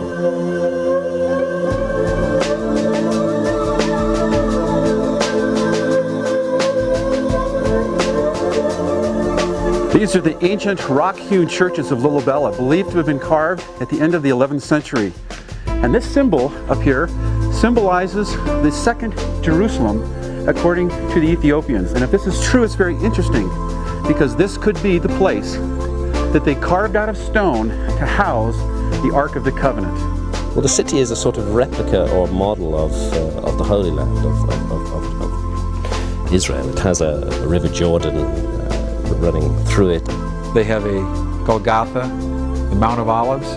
These are the ancient rock-hewn churches of Lalibela, believed to have been carved at the end of the 11th century. And this symbol up here symbolizes the second Jerusalem according to the Ethiopians. And if this is true, it's very interesting because this could be the place that they carved out of stone to house the Ark of the Covenant. Well, the city is a sort of replica or model of the Holy Land of Israel. It has a river Jordan running through it. They have a Golgotha, the Mount of Olives.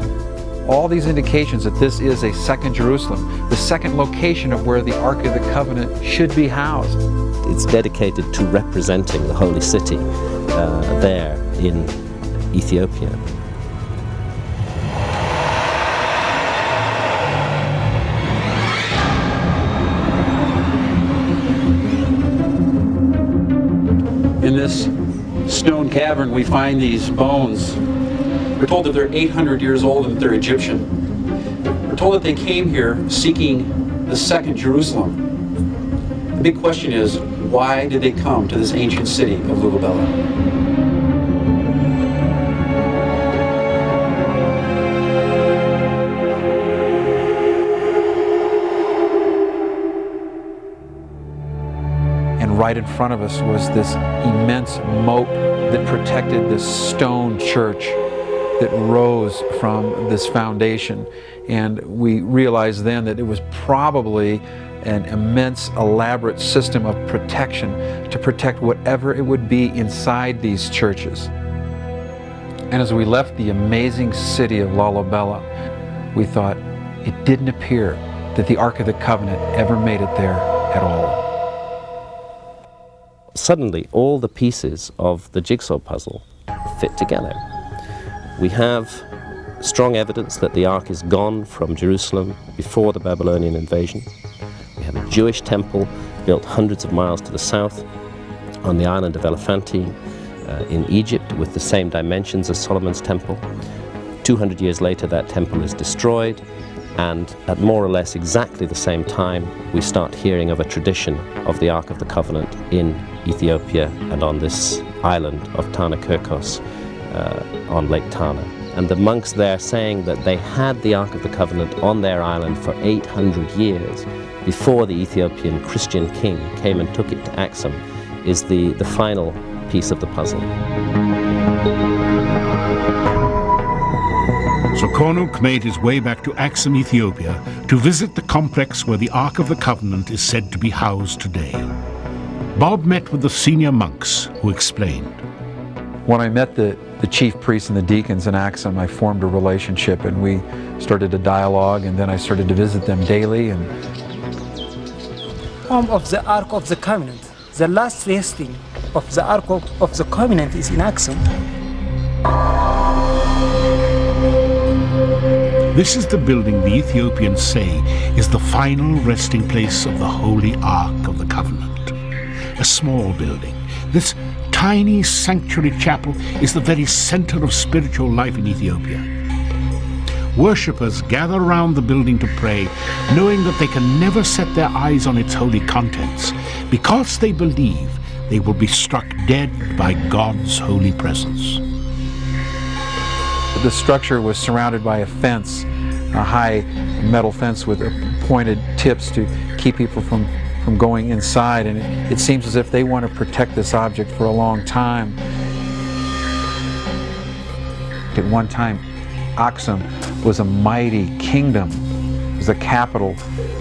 All these indications that this is a second Jerusalem, the second location of where the Ark of the Covenant should be housed. It's dedicated to representing the Holy City there in Ethiopia. In this stone cavern we find these bones. We're told that they're 800 years old and that they're Egyptian. We're told that they came here seeking the second Jerusalem. The big question is, why did they come to this ancient city of Lalibela? Right in front of us was this immense moat that protected this stone church that rose from this foundation. And we realized then that it was probably an immense, elaborate system of protection to protect whatever it would be inside these churches. And as we left the amazing city of Lalibela, we thought it didn't appear that the Ark of the Covenant ever made it there at all. Suddenly, all the pieces of the jigsaw puzzle fit together. We have strong evidence that the Ark is gone from Jerusalem before the Babylonian invasion. We have a Jewish temple built hundreds of miles to the south on the island of Elephantine in Egypt with the same dimensions as Solomon's temple. 200 years later, that temple is destroyed, and at more or less exactly the same time, we start hearing of a tradition of the Ark of the Covenant in Ethiopia and on this island of Tana Kirkos on Lake Tana. And the monks there saying that they had the Ark of the Covenant on their island for 800 years before the Ethiopian Christian king came and took it to Axum is the final piece of the puzzle. So Cornuke made his way back to Axum, Ethiopia, to visit the complex where the Ark of the Covenant is said to be housed today. Bob met with the senior monks, who explained. When I met the chief priests and the deacons in Axum, I formed a relationship, and we started a dialogue, and then I started to visit them daily. And home of the Ark of the Covenant. The last resting of the Ark of the Covenant is in Axum. This is the building the Ethiopians say is the final resting place of the Holy Ark of the Covenant. A small building. This tiny sanctuary chapel is the very center of spiritual life in Ethiopia. Worshippers gather around the building to pray, knowing that they can never set their eyes on its holy contents, because they believe they will be struck dead by God's holy presence. The structure was surrounded by a fence, a high metal fence with pointed tips to keep people from going inside, and it seems as if they want to protect this object for a long time. At one time, Axum was a mighty kingdom. It was the capital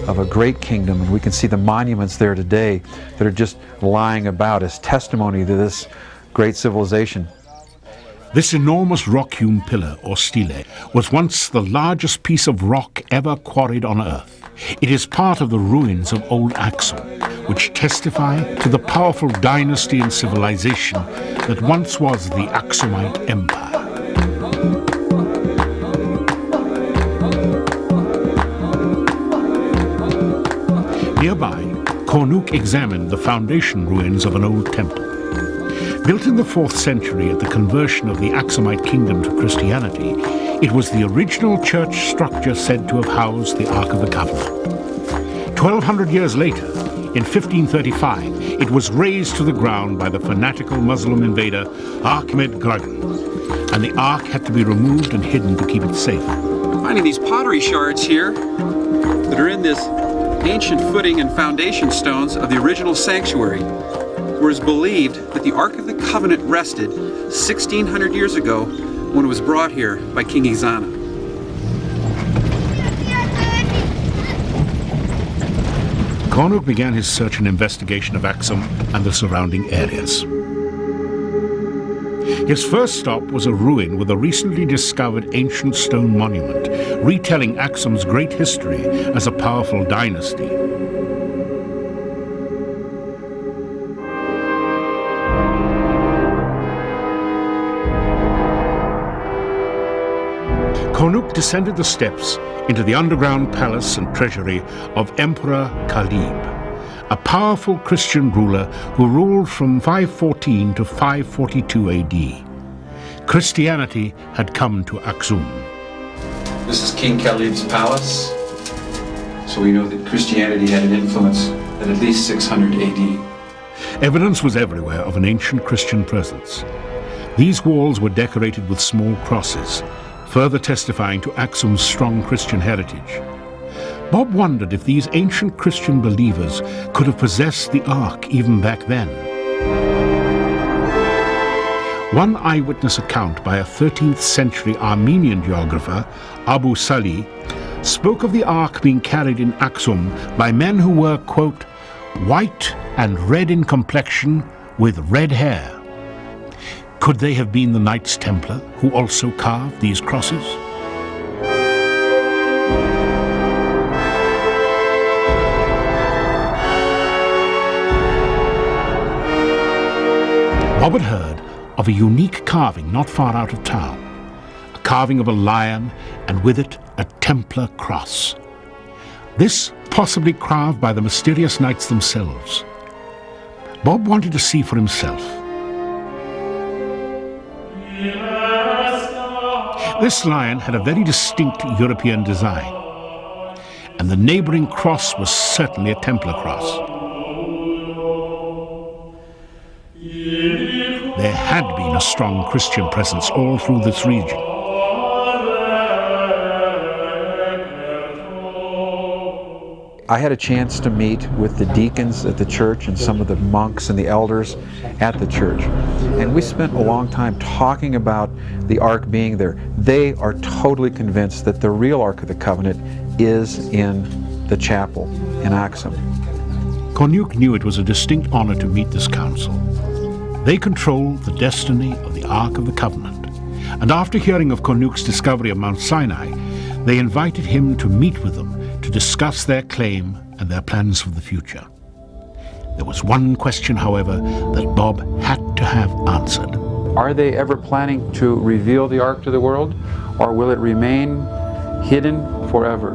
of a great kingdom, and we can see the monuments there today that are just lying about as testimony to this great civilization. This enormous rock-hewn pillar, or stele, was once the largest piece of rock ever quarried on Earth. It is part of the ruins of old Axum, which testify to the powerful dynasty and civilization that once was the Axumite Empire. Nearby, Cornuke examined the foundation ruins of an old temple. Built in the 4th century at the conversion of the Axumite kingdom to Christianity, it was the original church structure said to have housed the Ark of the Covenant. 1,200 years later, in 1535, it was razed to the ground by the fanatical Muslim invader Ahmed Gragan, and the Ark had to be removed and hidden to keep it safe. Finding these pottery shards here that are in this ancient footing and foundation stones of the original sanctuary, where it's believed that the Ark of the Covenant rested 1,600 years ago when it was brought here by King Izana. Cornuke began his search and investigation of Axum and the surrounding areas. His first stop was a ruin with a recently discovered ancient stone monument, retelling Axum's great history as a powerful dynasty. Cornuke descended the steps into the underground palace and treasury of Emperor Caleb, a powerful Christian ruler who ruled from 514 to 542 AD. Christianity had come to Axum. This is King Caleb's palace, so we know that Christianity had an influence at least 600 AD. Evidence was everywhere of an ancient Christian presence. These walls were decorated with small crosses, further testifying to Axum's strong Christian heritage. Bob wondered if these ancient Christian believers could have possessed the Ark even back then. One eyewitness account by a 13th century Armenian geographer, Abu Salih, spoke of the Ark being carried in Axum by men who were, quote, white and red in complexion with red hair. Could they have been the Knights Templar who also carved these crosses? Bob had heard of a unique carving not far out of town, carving of a lion, and with it a Templar cross. This possibly carved by the mysterious knights themselves. Bob wanted to see for himself. This lion had a very distinct European design, and the neighboring cross was certainly a Templar cross. There had been a strong Christian presence all through this region. I had a chance to meet with the deacons at the church and some of the monks and the elders at the church. And we spent a long time talking about the Ark being there. They are totally convinced that the real Ark of the Covenant is in the chapel in Axum. Cornuke knew it was a distinct honor to meet this council. They controlled the destiny of the Ark of the Covenant. And after hearing of Cornuke's discovery of Mount Sinai, they invited him to meet with them to discuss their claim and their plans for the future. There was one question, however, that Bob had to have answered. Are they ever planning to reveal the Ark to the world, or will it remain hidden forever?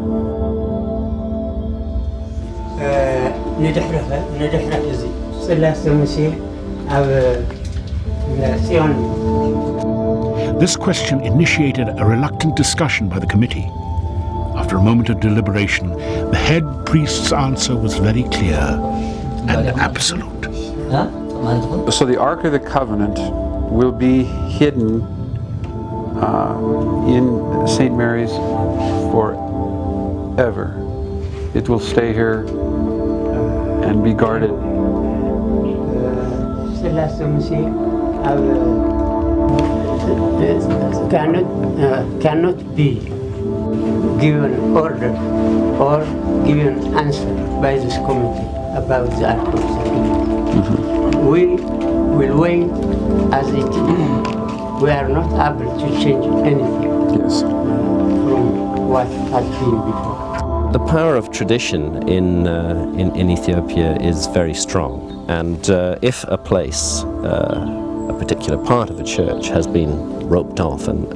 This question initiated a reluctant discussion by the committee. After a moment of deliberation, the head priest's answer was very clear and absolute. So the Ark of the Covenant will be hidden in St. Mary's forever. It will stay here and be guarded. Cannot be given order or given answer by this committee about the Ark of the Covenant. We will wait as it is. We are not able to change anything from what had been before. The power of tradition in Ethiopia is very strong, and if a place, a particular part of a church, has been roped off and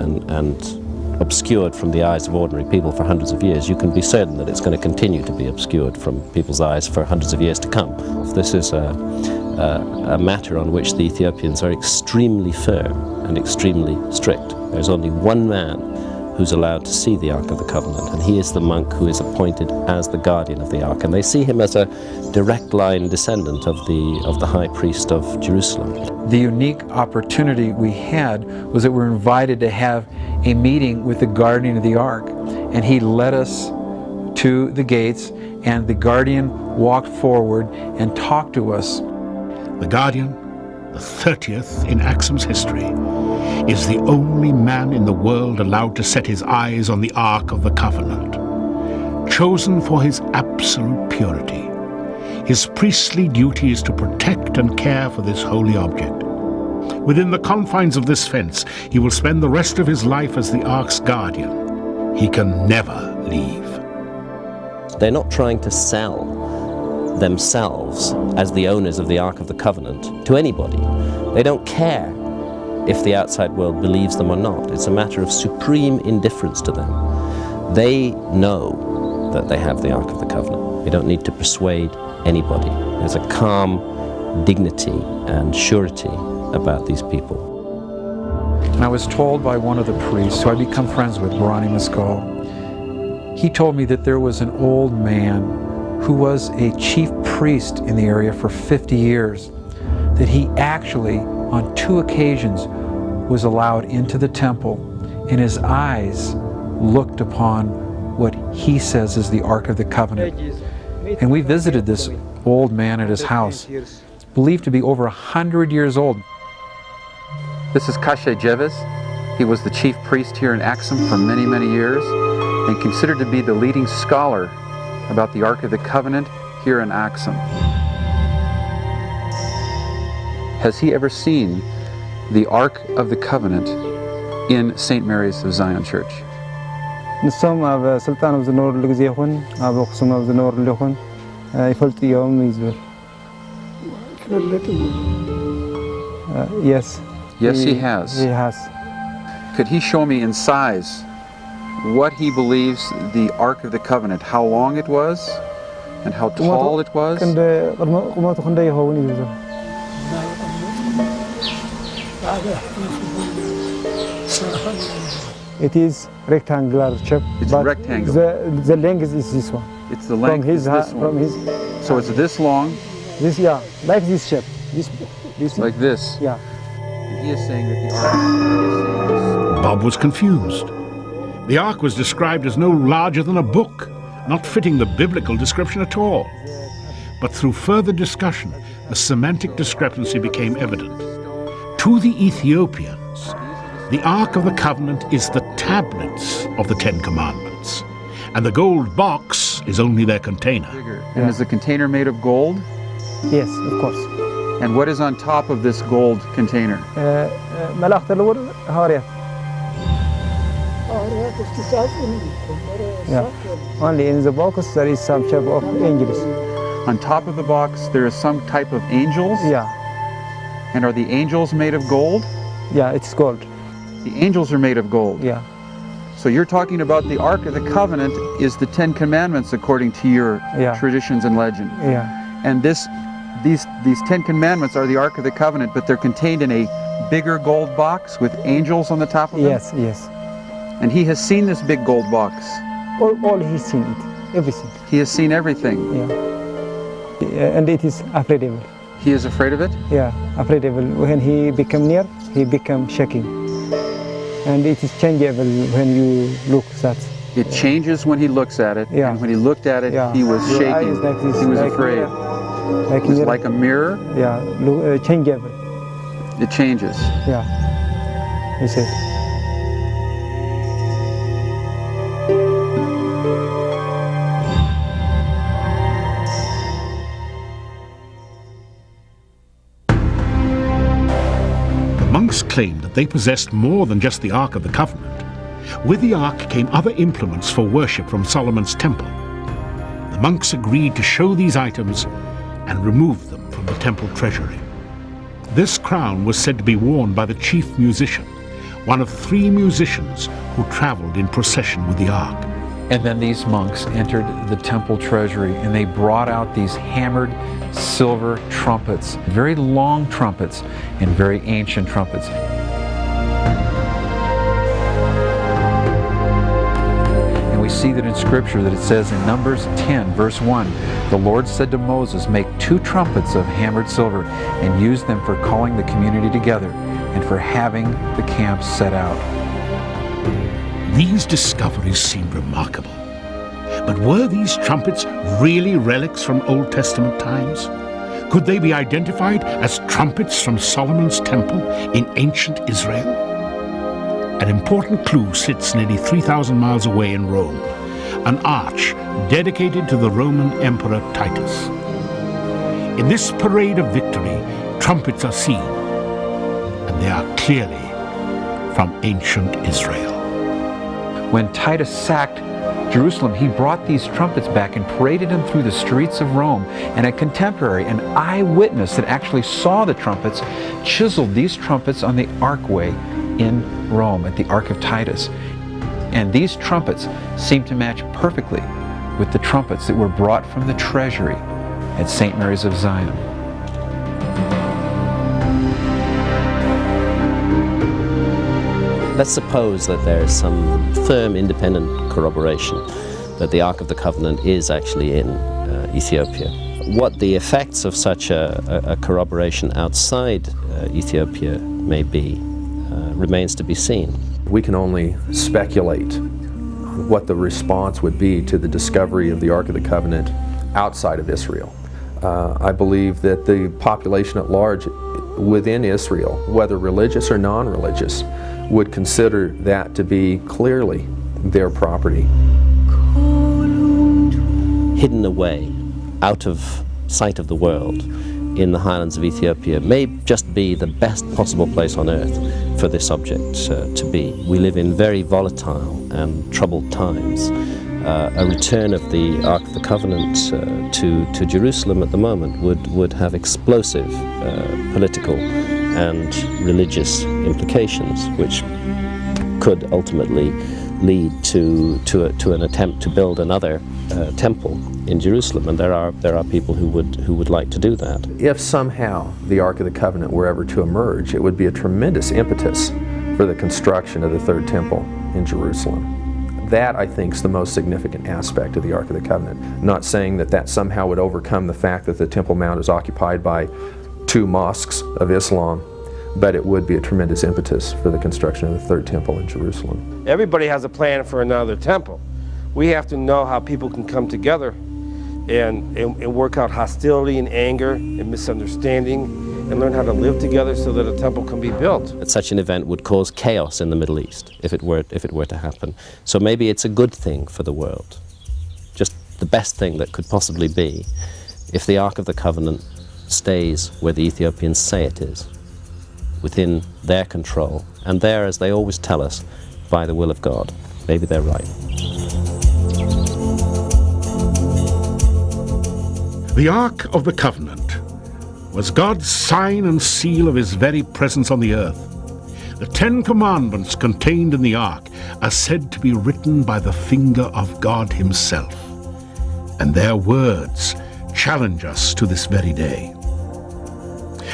obscured from the eyes of ordinary people for hundreds of years, you can be certain that it's going to continue to be obscured from people's eyes for hundreds of years to come. This is a matter on which the Ethiopians are extremely firm and extremely strict. There's only one man who's allowed to see the Ark of the Covenant, and he is the monk who is appointed as the guardian of the Ark, and they see him as a direct line descendant of the high priest of Jerusalem. The unique opportunity we had was that we were invited to have a meeting with the guardian of the Ark, and he led us to the gates, and the guardian walked forward and talked to us. The guardian, the 30th in Axum's history, is the only man in the world allowed to set his eyes on the Ark of the Covenant. Chosen for his absolute purity, his priestly duty is to protect and care for this holy object. Within the confines of this fence, he will spend the rest of his life as the Ark's guardian. He can never leave. They're not trying to sell themselves as the owners of the Ark of the Covenant to anybody. They don't care if the outside world believes them or not. It's a matter of supreme indifference to them. They know that they have the Ark of the Covenant. They don't need to persuade anybody. There's a calm dignity and surety about these people. And I was told by one of the priests, who I become friends with, Barani Maskal, he told me that there was an old man who was a chief priest in the area for 50 years, that he actually, on 2 occasions, was allowed into the temple, and his eyes looked upon what he says is the Ark of the Covenant. And we visited this old man at his house. It's believed to be over 100 years old. This is Kashe Jeves. He was the chief priest here in Axum for many, many years, and considered to be the leading scholar about the Ark of the Covenant here in Axum. Has he ever seen the Ark of the Covenant in St. Mary's of Zion Church? ንሶም ኣብ ስልጣን ኣብ ዝነበሩሉ ግዜ ይኹን ኣብ ኣክሱም ኣብ ዝነበሩሉ ይኹን ይፈልጡ እዮም እዩ ዝብል Yes. Yes, he has. He has. Could he show me in size what he believes the Ark of the Covenant, how long it was, And how tall it was? ቁመቱ ክንደይ ይኸውን እዩ ዘሎ It is rectangular shape. It's but rectangular. The length is this one. It's the length is this one. From his. So it's this long? This, yeah, like this shape. This like this? Yeah. And he is saying that the ark. Bob was confused. The ark was described as no larger than a book, not fitting the biblical description at all. But through further discussion, the semantic discrepancy became evident. To the Ethiopians, the Ark of the Covenant is the tablets of the Ten Commandments, and the gold box is only their container. And is the container made of gold? Yes, of course. And what is on top of this gold container? ملاخت الأول هاريات. Yeah. Only in the box there is some shape of angels. On top of the box there is some type of angels? Yeah. And are the angels made of gold? Yeah, it's gold. The angels are made of gold? Yeah. So you're talking about the Ark of the Covenant is the Ten Commandments according to your traditions and legend. Yeah. And these Ten Commandments are the Ark of the Covenant, but they're contained in a bigger gold box with angels on the top of them? Yes, yes. And he has seen this big gold box? All he's seen it, everything. He has seen everything? Yeah. And it is afraid of it. He is afraid of it? Yeah, afraid of it. When he become near, he become shaking. And it is changeable when you look at it. It changes when he looks at it, and when he looked at it, he was Your shaking. eyes like this, He was like afraid. Like it was like a mirror? Yeah, changeable. It changes. Yeah, he said. Monks claimed that they possessed more than just the Ark of the Covenant. With the Ark came other implements for worship from Solomon's temple. The monks agreed to show these items and remove them from the temple treasury. This crown was said to be worn by the chief musician, one of 3 musicians who traveled in procession with the Ark. And then these monks entered the temple treasury and they brought out these hammered silver trumpets, very long trumpets and very ancient trumpets. And we see that in Scripture that it says in Numbers 10 verse 1, the Lord said to Moses, make 2 trumpets of hammered silver and use them for calling the community together and for having the camp set out. These discoveries seemed remarkable. But were these trumpets really relics from Old Testament times? Could they be identified as trumpets from Solomon's temple in ancient Israel? An important clue sits nearly 3,000 miles away in Rome, an arch dedicated to the Roman Emperor Titus. In this parade of victory, trumpets are seen, and they are clearly from ancient Israel. When Titus sacked Jerusalem, he brought these trumpets back and paraded them through the streets of Rome. And a contemporary, an eyewitness that actually saw the trumpets, chiseled these trumpets on the archway in Rome at the Ark of Titus. And these trumpets seem to match perfectly with the trumpets that were brought from the treasury at St. Mary's of Zion. Let's suppose that there is some firm independent corroboration that the Ark of the Covenant is actually in Ethiopia. What the effects of such a corroboration outside Ethiopia may be remains to be seen. We can only speculate what the response would be to the discovery of the Ark of the Covenant outside of Israel. I believe that the population at large within Israel, whether religious or non-religious, would consider that to be clearly their property. Hidden away, out of sight of the world, in the highlands of Ethiopia may just be the best possible place on earth for this object to be. We live in very volatile and troubled times. A return of the Ark of the Covenant to Jerusalem at the moment would have explosive political and religious implications, which could ultimately lead to an attempt to build another temple in Jerusalem, and there are people who would like to do that. If somehow the Ark of the Covenant were ever to emerge, it would be a tremendous impetus for the construction of the Third Temple in Jerusalem. That, I think, is the most significant aspect of the Ark of the Covenant. Not saying that that somehow would overcome the fact that the Temple Mount is occupied by 2 mosques of Islam, but it would be a tremendous impetus for the construction of the Third Temple in Jerusalem. Everybody has a plan for another temple. We have to know how people can come together and work out hostility and anger and misunderstanding and learn how to live together so that a temple can be built. Such an event would cause chaos in the Middle East if it were to happen. So maybe it's a good thing for the world, just the best thing that could possibly be, if the Ark of the Covenant stays where the Ethiopians say it is, within their control, and there, as they always tell us, by the will of God. Maybe they're right. The Ark of the Covenant was God's sign and seal of his very presence on the earth. The 10 Commandments contained in the Ark are said to be written by the finger of God himself, and their words challenge us to this very day.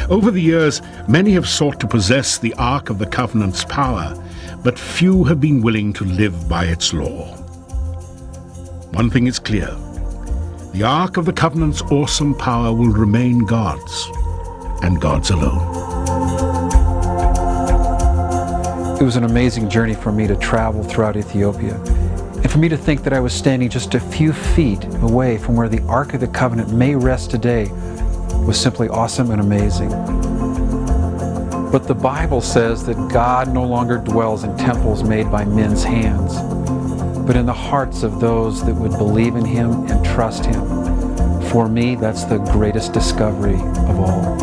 Over the years, many have sought to possess the Ark of the Covenant's power, but few have been willing to live by its law. One thing is clear: the Ark of the Covenant's awesome power will remain God's, and God's alone. It was an amazing journey for me to travel throughout Ethiopia, and for me to think that I was standing just a few feet away from where the Ark of the Covenant may rest today was simply awesome and amazing. But the Bible says that God no longer dwells in temples made by men's hands, but in the hearts of those that would believe in him and trust him. For me, that's the greatest discovery of all.